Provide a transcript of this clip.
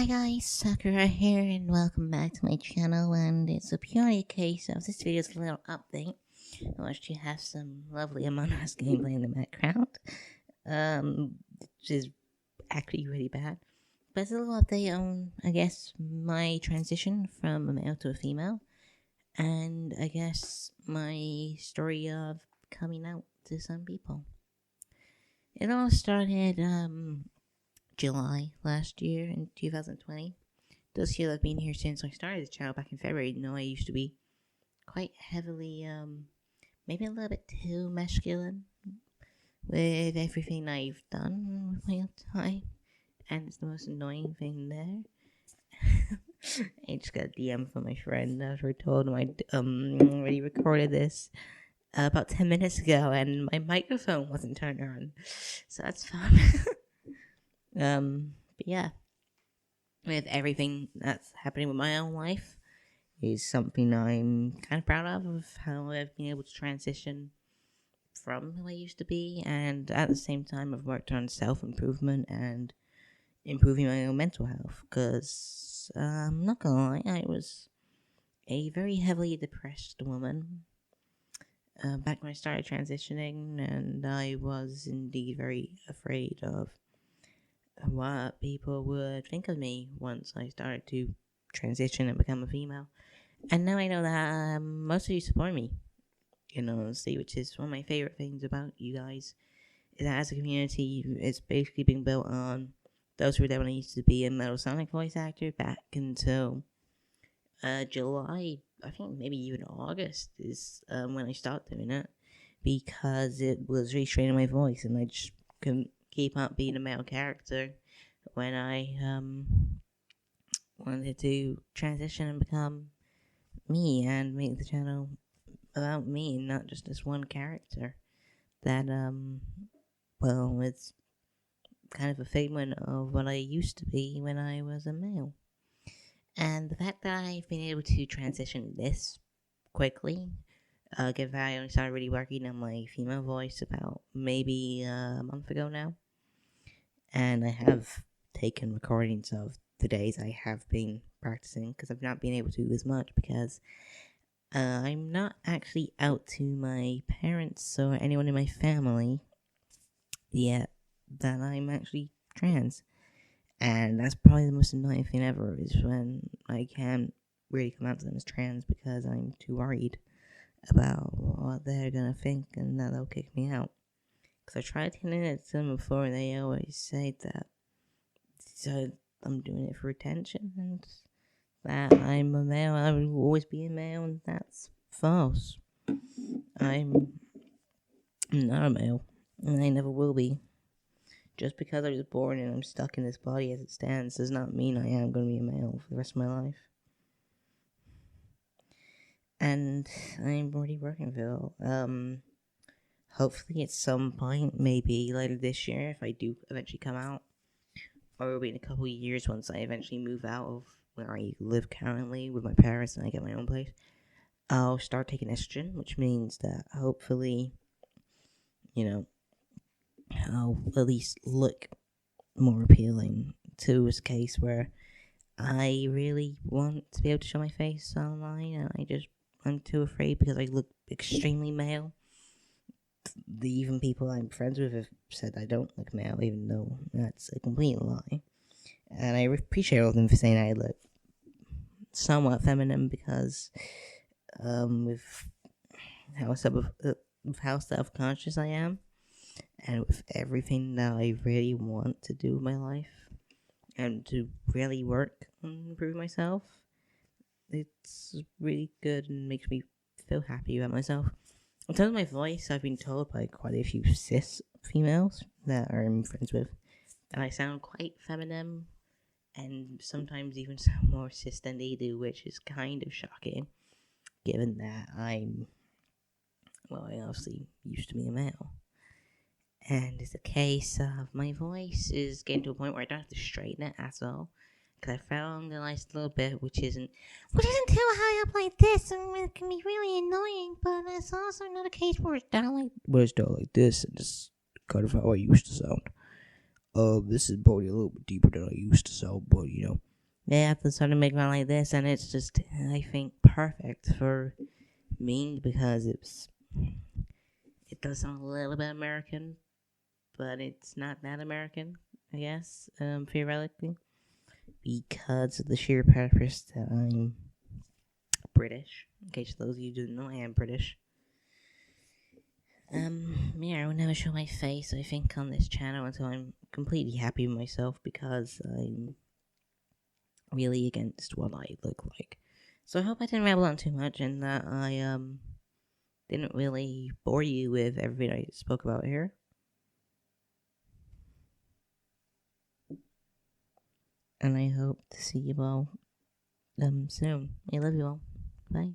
Hi guys, Sakura here and welcome back to my channel, and it's a purely case of this video's a little update. I want you to have some lovely Among Us gameplay in the background, which is actually really bad. But it's a little update on, I guess, my transition from a male to a female, and I guess my story of coming out to some people. It all started, July last year in 2020. Does feel like I've been here since I started the channel back in February. I used to be quite heavily, maybe a little bit too masculine with everything I've done with my time, and it's the most annoying thing there. I just got a DM from my friend after I told him I already recorded this about 10 minutes ago, and my microphone wasn't turned on, so that's fun. But yeah, with everything that's happening with my own life is something I'm kind of proud of how I've been able to transition from who I used to be, and at the same time I've worked on self-improvement and improving my own mental health, because I'm not gonna lie, I was a very heavily depressed woman back when I started transitioning, and I was indeed very afraid of what people would think of me once I started to transition and become a female. And now I know that most of you support me, honestly, which is one of my favorite things about you guys, is that as a community, it's basically being built on those who were there when I used to be a Metal Sonic voice actor back until July, I think maybe even August is when I started doing it, because it was really straining my voice and I just couldn't keep up being a male character when I wanted to transition and become me and make the channel about me and not just this one character that well, it's kind of a figment of what I used to be when I was a male. And the fact that I've been able to transition this quickly, given that I only started really working on my female voice about maybe a month ago now, and I have taken recordings of the days I have been practicing, because I've not been able to as much because I'm not actually out to my parents or anyone in my family yet that I'm actually trans. And that's probably the most annoying thing ever, is when I can't really come out to them as trans because I'm too worried about what they're gonna think and that they'll kick me out. Because I tried telling it to them before, and they always say that so I'm doing it for attention and that I'm a male, I will always be a male, and that's false. I'm not a male, and I never will be. Just because I was born and I'm stuck in this body as it stands does not mean I am going to be a male for the rest of my life. And I'm already working for hopefully at some point, maybe later this year, if I do eventually come out, or it'll be in a couple of years once I eventually move out of where I live currently with my parents and I get my own place, I'll start taking estrogen, which means that hopefully, I'll at least look more appealing to this case where I really want to be able to show my face online, and I'm too afraid because I look extremely male. Even people I'm friends with have said I don't look male, even though that's a complete lie. And I appreciate all of them for saying I look somewhat feminine, because with how self-conscious I am, and with everything that I really want to do with my life, and to really work and improve myself, it's really good and makes me feel happy about myself. In terms of my voice, I've been told by quite a few cis females that I'm friends with that I sound quite feminine, and sometimes even sound more cis than they do, which is kind of shocking, given that I obviously used to be a male. And it's a case of my voice is getting to a point where I don't have to straighten it at all, because I found a nice little bit which isn't too high up like this, and it can be really annoying, but it's also not a case where it's down like this, and it's kind of how I used to sound. This is probably a little bit deeper than I used to sound, but they have to sort of make one like this, and it's just, I think, perfect for me because it does sound a little bit American, but it's not that American, I guess, theoretically, because of the sheer purpose that I'm British. In case those of you who don't know, I am British. Yeah, I will never show my face, I think, on this channel until I'm completely happy with myself because I'm really against what I look like. So I hope I didn't ramble on too much and that I didn't really bore you with everything I spoke about here. And I hope to see you all soon. I love you all. Bye.